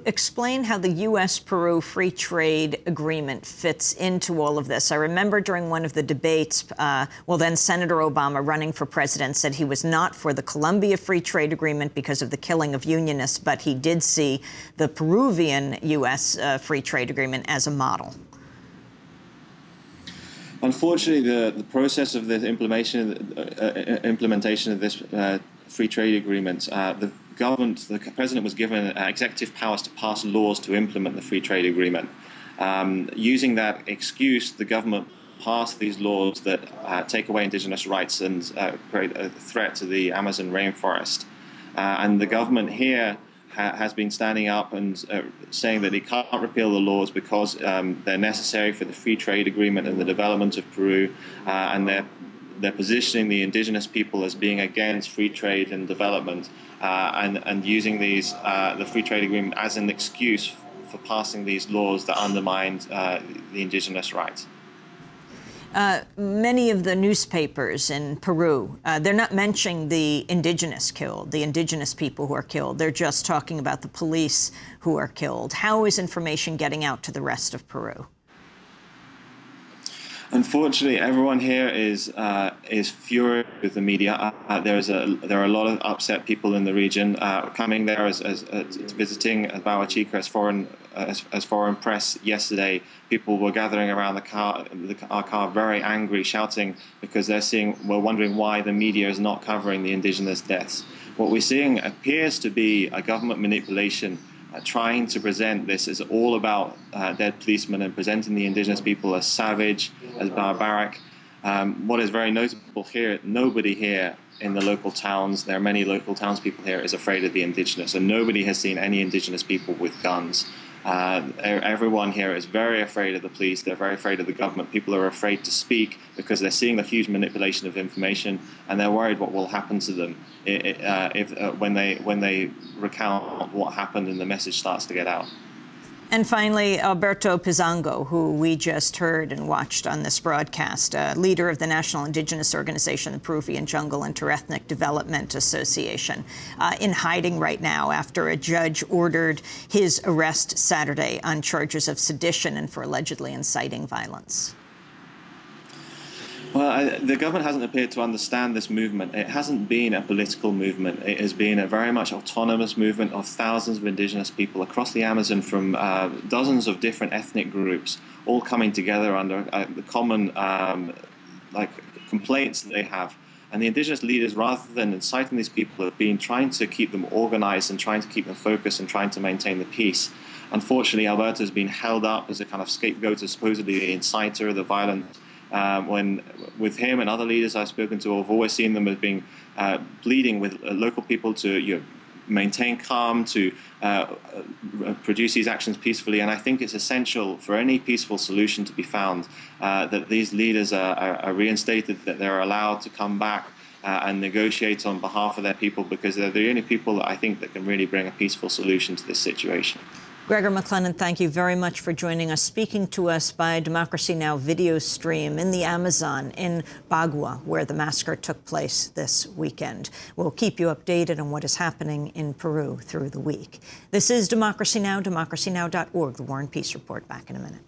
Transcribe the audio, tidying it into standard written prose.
explain how the U.S.-Peru free trade agreement fits into all of this? I remember during one of the debates, then Senator Obama, running for president, said he was not for the Colombia free trade agreement because of the killing of unionists, but he did see the Peruvian U.S. Free trade agreement as a model. Unfortunately, the process of the implementation of this free trade agreement, the president was given executive powers to pass laws to implement the free trade agreement. Using that excuse, the government passed these laws that take away indigenous rights and create a threat to the Amazon rainforest. And the government here has been standing up and saying that it can't repeal the laws because they're necessary for the free trade agreement and the development of Peru, and they're positioning the indigenous people as being against free trade and development, and using the free trade agreement as an excuse for passing these laws that undermined the indigenous rights. Many of the newspapers in Peru, they're not mentioning the indigenous killed, the indigenous people who are killed. They're just talking about the police who are killed. How is information getting out to the rest of Peru? Unfortunately, everyone here is furious with the media. There are a lot of upset people in the region coming there as visiting Boa Chica as foreign press yesterday. People were gathering around our car, very angry, shouting because we're wondering why the media is not covering the indigenous deaths. What we're seeing appears to be a government manipulation, trying to present this as all about dead policemen and presenting the indigenous people as savage, as barbaric. What is very notable here, nobody here in the local towns, there are many local townspeople here, is afraid of the indigenous, and nobody has seen any indigenous people with guns. Everyone here is very afraid of the police. They're very afraid of the government. People are afraid to speak because they're seeing the huge manipulation of information, and they're worried what will happen to them when they recount what happened and the message starts to get out. And finally, Alberto Pizango, who we just heard and watched on this broadcast, leader of the National Indigenous Organization, the Peruvian Jungle Interethnic Development Association, in hiding right now after a judge ordered his arrest Saturday on charges of sedition and for allegedly inciting violence. Well, the government hasn't appeared to understand this movement. It hasn't been a political movement. It has been a very much autonomous movement of thousands of indigenous people across the Amazon from dozens of different ethnic groups, all coming together under the common complaints that they have. And the indigenous leaders, rather than inciting these people, have been trying to keep them organized and trying to keep them focused and trying to maintain the peace. Unfortunately, Alberto has been held up as a kind of scapegoat, as supposedly the inciter, the violent. When with him and other leaders I've spoken to, I've always seen them as being pleading with local people to maintain calm, to produce these actions peacefully. And I think it's essential for any peaceful solution to be found that these leaders are reinstated, that they're allowed to come back and negotiate on behalf of their people, because they're the only people that I think that can really bring a peaceful solution to this situation. Gregor McLennan, thank you very much for joining us, speaking to us by Democracy Now! Video stream in the Amazon in Bagua, where the massacre took place this weekend. We'll keep you updated on what is happening in Peru through the week. This is Democracy Now!, democracynow.org, the War and Peace Report. Back in a minute.